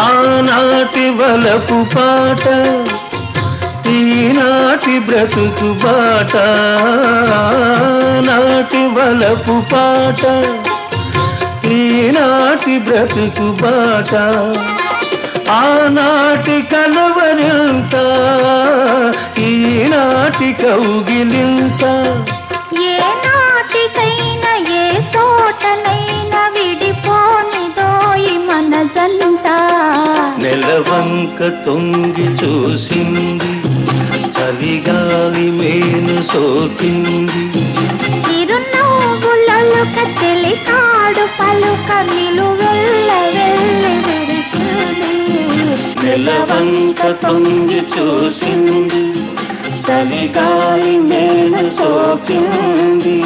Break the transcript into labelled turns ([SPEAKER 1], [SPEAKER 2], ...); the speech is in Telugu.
[SPEAKER 1] ఆనాటి వలపు పాట ఈనాటి బ్రతుకు బాట, నాటి వలపు పాట ఈనాటి బ్రతుకు బాట, ఆనాటి కలవరింత ఈనాటి కౌగిలింత,
[SPEAKER 2] ఏ నాటికైనా ఏ చోటనైనా విడిపోనిదోయి మనజంట.
[SPEAKER 1] నెలవంక తొంగి చూసింది, చలిగాలి మేను సోకింది,
[SPEAKER 2] చిరునవ్వులొలుక చెలికాడు పలుక నిలువెల్ల వెళ్ళి విరిసింది.
[SPEAKER 1] నెలవంక తొంగి చూసింది, చలిగాలి మేను సోకింది.